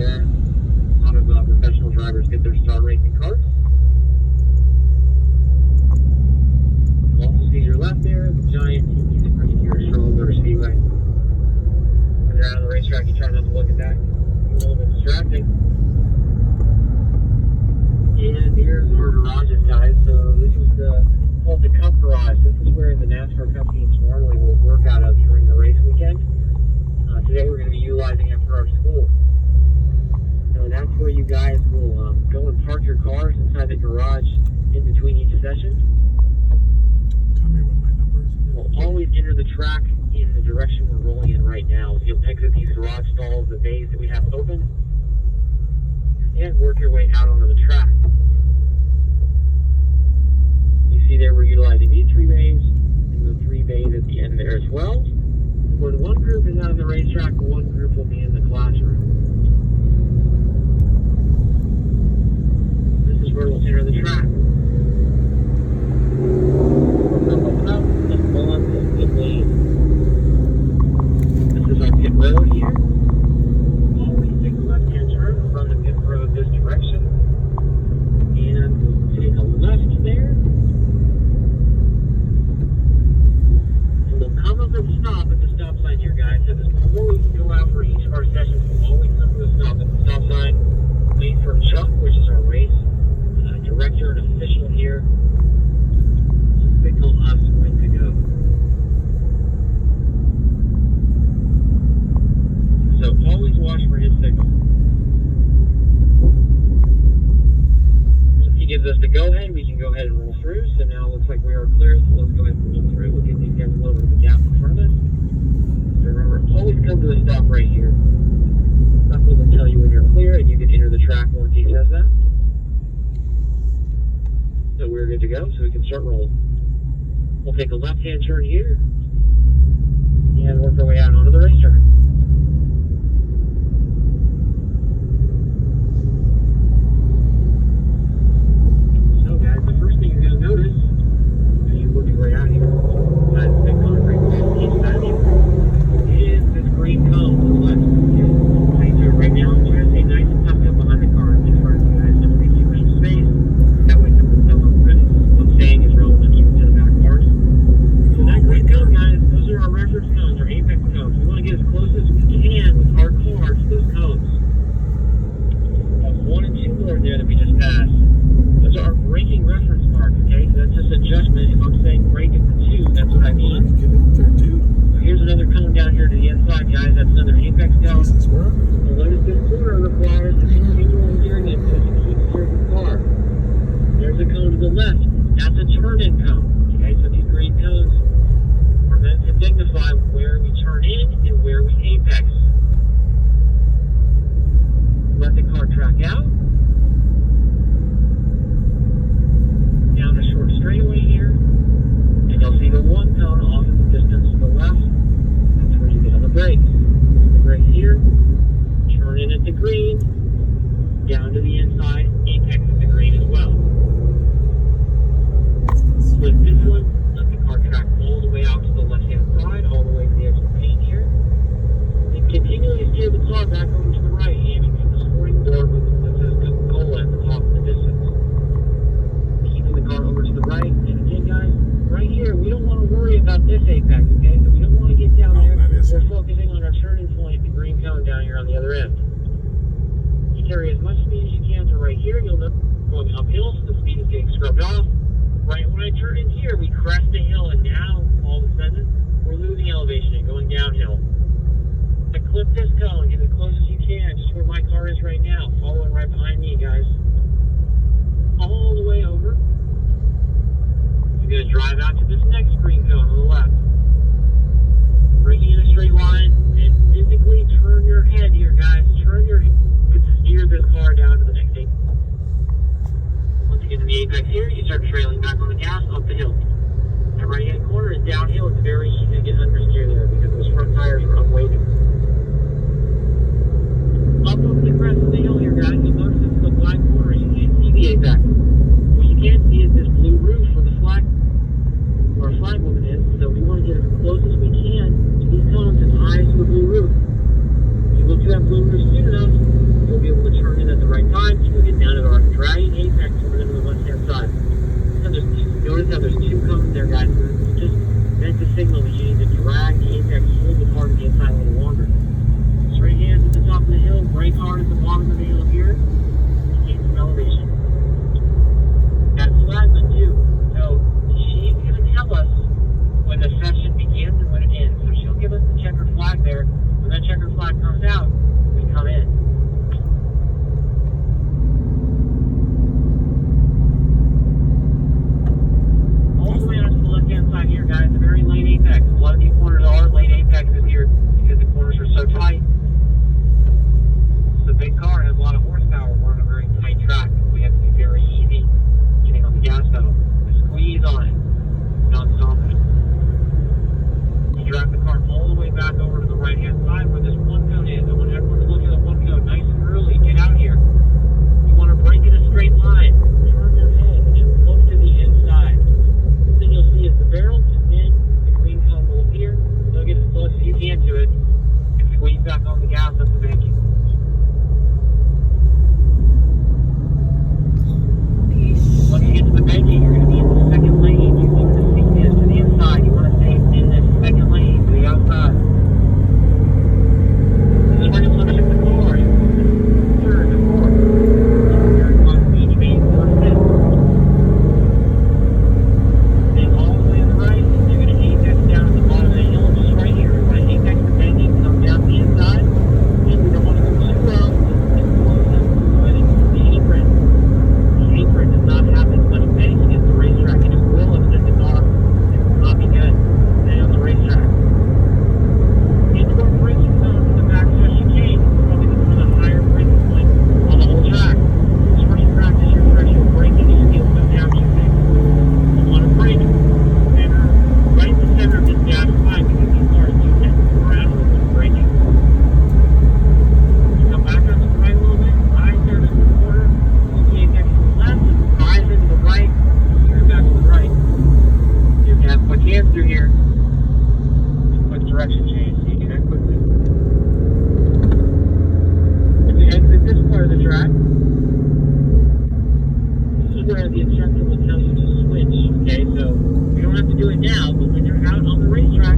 where a lot of professional drivers get their start racing cars. You'll also see to your left there, the giant TV that brings your Charlotte Motor Speedway. When you're out on the racetrack, you try not to look at that. It's a little bit distracting. And here's our garages, guys. So this is called the Cup Garage. This is where the NASCAR Cup teams normally will work out of during the race weekend. Today we're going to be utilizing it for our school. So that's where you guys will go and park your cars inside the garage in between each session. Tell me what my number is. You'll always enter the track in the direction we're rolling in right now. You'll exit these garage stalls, the bays that we have open, and work your way out onto the track. You see there we're utilizing these 3 bays and the 3 bays at the end there as well. Where the one group is out on the racetrack, one group will be in the classroom. This is where we'll enter the track. We'll up and pull up this pit lane. This is our pit road here. Always take a left-hand turn from the pit road this direction. And we'll take a left there. And we'll come up and stop at the stop sign here, guys. So this before we go out for each of our sessions, we'll always come to a stop at the stop sign. Wait for Chuck, which is our race director and official here, to signal us when to go. So always watch for his signal. Once he gives us the go-ahead, we can go ahead and roll through. So now it looks like we are clear, so let's go ahead and roll through. We'll give these guys a little bit of a gap in front of us. So remember, always come to a stop right here. That will then tell you when you're clear, and you can enter the track once he says that. So we're good to go, so we can start rolling. We'll take a left-hand turn here, and work our way out onto the racetrack. So guys, the first thing you're going to notice, as you work your way out here, beside the big concrete wall each side of you, is this green cone to the left. Okay, so right now, I'm trying to stay nice and tucked up behind the car in front of you guys, don't leave too much space. That way saying is relevant even to the back cars. So that green cone, guys, those are our reference cones, our apex cones. We want to get as close as we can with our car to those cones. That's 1 and 2 more there that we just passed. Those are our braking reference marks, okay? So that's just adjustment. If I'm saying brake at the 2, that's what I mean. Get out there, dude. So here's another cone down here to the inside, guys. That's another apex cone. Jesus, where am I? So notice this corner requires a continual gearing input to keep steering the car. There's a cone to the left. That's a turn-in cone. Okay, so these green cones are meant to signify where we turn in and where we apex. Let the car track out. Down a short straightaway here. And you'll see the 1 cone off in the distance to the left. That's where you get on the brakes. The brakes here. Turn in at the green. Down to the inside. Apex at the green as well. With this one, let the car track all the way out to the left-hand side, all the way to the edge of the paint here. And continually steer the car back over to the right, aiming for the sporting board with the says Coca-Cola at the top of the distance. Keeping the car over to the right. And again, guys, right here, we don't want to worry about this apex, okay? So we don't want to get down there. We're focusing on our turning point, the green cone down here on the other end. You carry as much speed as you can to right here. You'll notice going uphill, so the speed is getting scrubbed off. Right when I turn in here, we crest the hill, and now, all of a sudden, we're losing elevation and going downhill. I clip this cone, get as close as you can, just where my car is right now, following right behind me, guys. All the way over. You're going to drive out to this next green cone on the left. Bring in a straight line, and physically turn your head here, guys. Turn your head to steer this car down to the next gate. Once you get to the apex here, you start trailing back on the gas up the hill. That right-hand corner is downhill. It's very easy to get understeer there because those front tires are unweighted. Up over the crest of the hill here, guys, you'll notice this is a black corner. You can't see the apex. What you can see is this blue roof where the flag, where our flag woman is. So we want to get as close as we can to these cones and eyes to the blue roof. If you look to that blue roof soon enough, you'll brake hard at the bottom of the hill here. Gain some elevation. That's Flatman too. So she's going to tell us when the session begins and when it ends. So she'll give us the checkered flag there. When that checkered flag comes out, we come in. All the way out to the left-hand side here, guys, a very late apex. A lot of these corners are late apexes here because the corners are so tight. The big car has a lot of horsepower. We're on a very tight track. We have to be very easy getting on the gas pedal. Squeeze on it. Don't stop it. You drive the car all the way back over to the right-hand side where this one cone is. I want everyone to look at the one cone nice and early. Get out here. You want to brake in a straight line. Turn your head and look to the inside. Then you'll see is the barrel, and then the green cone will appear. So get as close as you can to it and squeeze back on the gas up the banking. When you get to the banking, you're going to be in the second lane. You look the seat is to the inside. You want to stay in this second lane to the outside. This is where you want to shift the car. Third and fourth. Very close to each main fourth fifth. Then all the way to the right, you're going to apex down at the bottom of the hill, just right here. You're going to apex the banking, come down the inside. And we don't want to go too low. Just close up. Go ahead and use the apron. Apron does not have as much base against the racetrack, and it will if it's off. It will not be good. Stay on the racetrack. Indoor braking zone in the back session change is probably one of the higher braking points on the whole track. This is where you practice your threshold braking and feel some downshift. You want to brake center, right in the center of this dash line because these cars do tend to move around with the braking. You come back up to the right a little bit, right there to the corner. Left, rise into the right, turn back to the right. You can have quick hands through here. Quick direction change, so you do that quickly. If you exit this part of the track, this is where the instructor will tell you to switch. Okay, so you don't have to do it now, but when you're out on the racetrack,